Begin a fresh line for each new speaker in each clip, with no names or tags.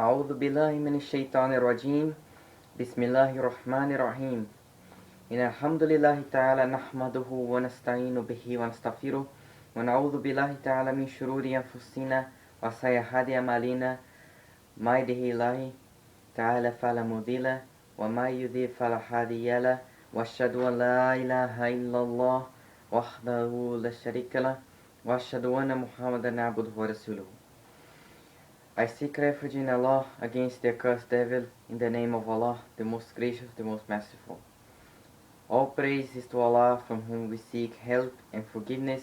أعوذ بالله من الشيطان الرجيم بسم الله الرحمن الرحيم إن الحمد لله تعالى نحمده ونستعين به ونستغفره ونعوذ بالله تعالى من شرور أنفسنا وسيئات أعمالنا ما يهده الله تعالى فلا مضل له وما يضلل فلا هادي له وأشهد أن لا إله إلا الله وحده لا شريك له وأشهد أن محمدا عبده ورسوله. I seek refuge in Allah against the accursed devil, in the name of Allah, the most gracious, the most merciful. All praise is to Allah, from whom we seek help and forgiveness,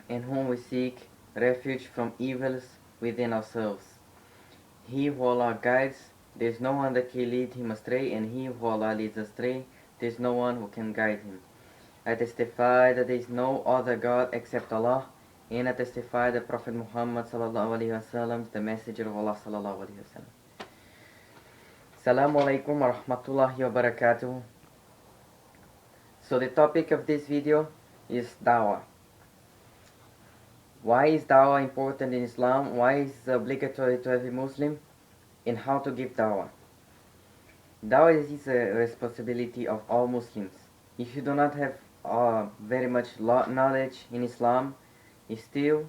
and whom we seek refuge from evils within ourselves. He who Allah guides, there is no one that can lead him astray, and he who Allah leads astray, there is no one who can guide him. I testify that there is no other God except Allah, and I testify that Prophet Muhammad sallallahu alaihi wasallam is the messenger of Allah sallallahu alaihi wasallam. Assalamu alaikum wa rahmatullahi wa barakatuh. So the topic of this video is Dawah. Why is Dawah important in Islam? Why is it obligatory to every Muslim? And how to give Dawah? Dawah is a responsibility of all Muslims. If you do not have very much knowledge in Islam, it's still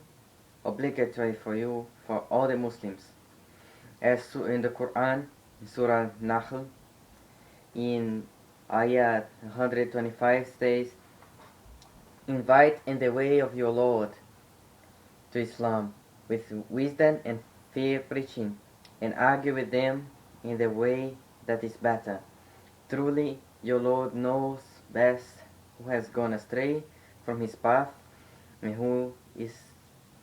obligatory for you, for all the Muslims. As in the Quran, in Surah Nahl, in Ayah 125 says, invite in the way of your Lord to Islam with wisdom and fair preaching, and argue with them in the way that is better. Truly, your Lord knows best who has gone astray from his path, and who is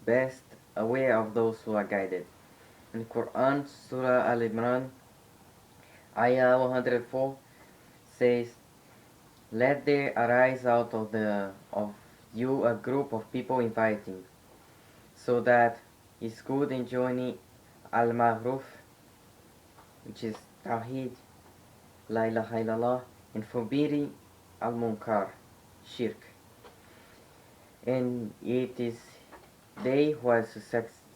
best aware of those who are guided. In Quran, Surah Al-Imran, Ayah 104 says, let there arise out of you a group of people inviting, so that it's good in joining Al-Ma'ruf, which is Tawheed, La ilaha illallah, and forbidding Al-Munkar, Shirk. And it is they who are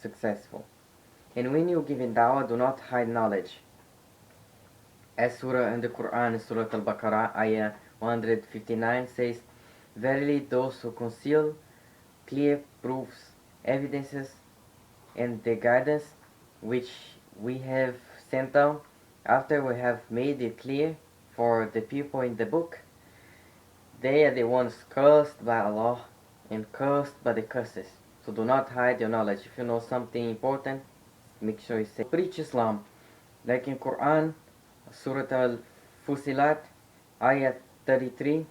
successful. And when you give in Dawah, do not hide knowledge. As Surah in the Quran, Surah Al-Baqarah, Ayah 159 says, verily those who conceal clear proofs, evidences, and the guidance which we have sent down, after we have made it clear for the people in the book, they are the ones cursed by Allah and cursed by the curses. So do not hide your knowledge. If you know something important, make sure you say. Preach Islam. Like in Quran, Surah Al-Fusilat, Ayah 33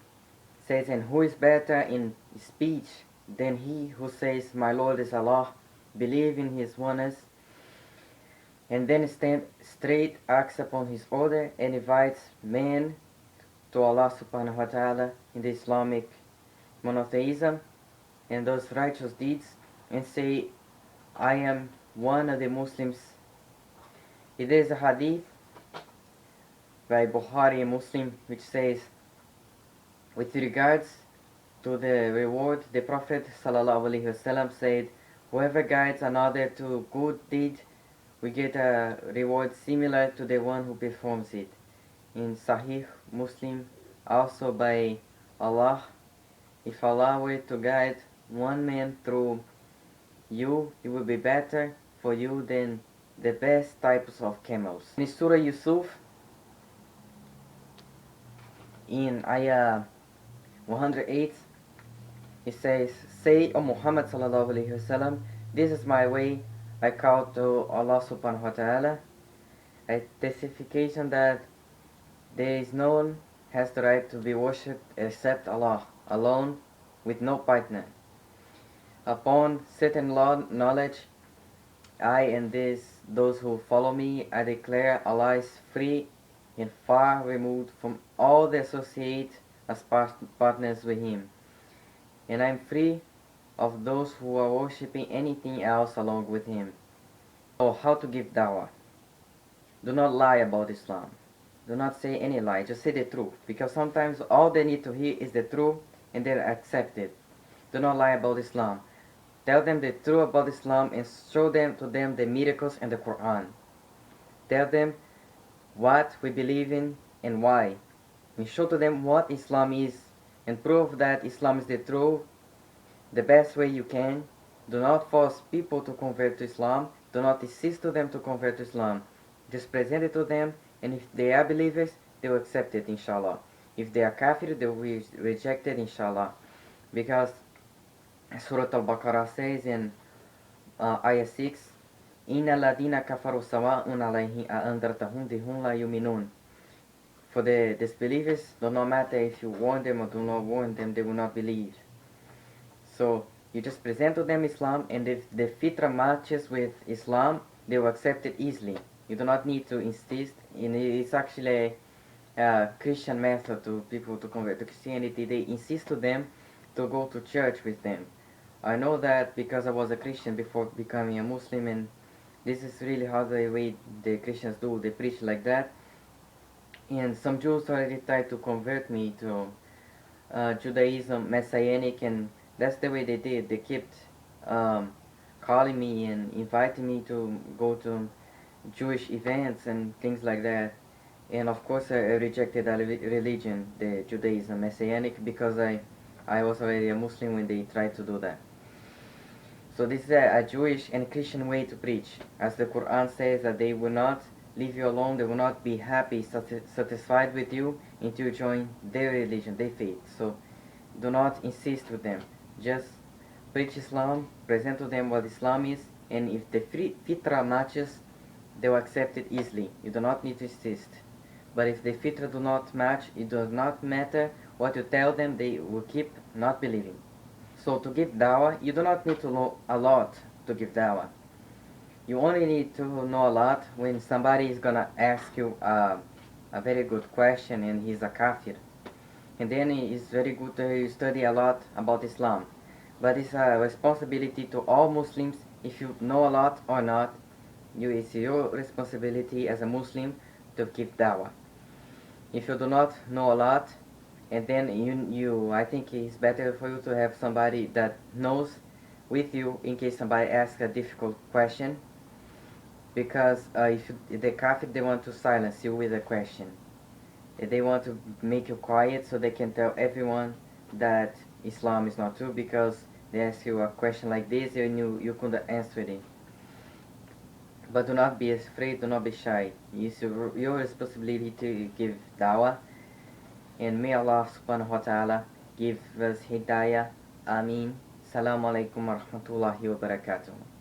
says, and who is better in speech than he who says, my Lord is Allah, believe in his oneness, and then stand straight, acts upon his order, and invites men to Allah subhanahu wa ta'ala in the Islamic monotheism and those righteous deeds, and say, I am one of the Muslims. It is a hadith by Bukhari and Muslim which says, with regards to the reward, the Prophet sallallahu alaihi wasallam said, whoever guides another to good deed, we get a reward similar to the one who performs it. In Sahih Muslim, also by Allah, if Allah were to guide one man through you, it would be better for you than the best types of camels. In Surah Yusuf, in Ayah 108, it says, say, O Muhammad sallallahu alaihi wasallam, this is my way, I call to Allah subhanahu wa ta'ala, a testification that there is no one has the right to be worshipped except Allah alone, with no partner. Upon certain knowledge, I and those who follow me, I declare Allah is free and far removed from all the associate as partners with him. And I am free of those who are worshipping anything else along with him. So how to give dawah? Do not lie about Islam. Do not say any lie, just say the truth. Because sometimes all they need to hear is the truth and they'll accept it. Do not lie about Islam. Tell them the truth about Islam and show to them the miracles and the Quran. tell them what we believe in and why. And show to them what Islam is and prove that Islam is the truth, the best way you can. Do not force people to convert to Islam. Do not insist to them to convert to Islam. Just present it to them, and if they are believers, they will accept it, inshallah. If they are kafir, they will reject it, inshallah. Because Surah Al-Baqarah says in ayah 6, إِنَّ الَّذِينَ كَفَرُوا سَوَاءٌ عَلَيْهِمْ أَأَنذَرْتَهُمْ هُمْ لَا يُؤْمِنُونَ. For the disbelievers, do not matter if you warn them or do not warn them, they will not believe. So you just present to them Islam, and if the fitra matches with Islam, they will accept it easily. You do not need to insist. And it's actually a Christian method to people to convert to Christianity. They insist to them to go to church with them. I know that because I was a Christian before becoming a Muslim, and this is really how the way the Christians do. They preach like that. And some Jews already tried to convert me to Judaism, Messianic, and that's the way they did. They kept calling me and inviting me to go to Jewish events and things like that. And of course, I rejected that religion, the Judaism, Messianic, because I was already a Muslim when they tried to do that. So this is a Jewish and Christian way to preach. As the Quran says that they will not leave you alone, they will not be happy, satisfied with you until you join their religion, their faith. So do not insist with them. Just preach Islam, present to them what Islam is, and if the fitra matches, they will accept it easily. You do not need to insist. But if the fitra do not match, it does not matter what you tell them, they will keep not believing. So to give dawah, you do not need to know a lot to give dawah. You only need to know a lot when somebody is gonna ask you a very good question and he's a kafir. And then it's very good to study a lot about Islam. But it's a responsibility to all Muslims. If you know a lot or not, it's your responsibility as a Muslim to give dawah. If you do not know a lot, and then I think it's better for you to have somebody that knows with you in case somebody asks a difficult question. Because if the kafir, they want to silence you with a question. They want to make you quiet so they can tell everyone that Islam is not true, because they ask you a question like this and you couldn't answer it. But do not be afraid, do not be shy. It's your responsibility to give dawah. And may Allah subhanahu wa ta'ala give us hidayah. Ameen. Assalamu alaikum wa rahmatullahi wa barakatuh.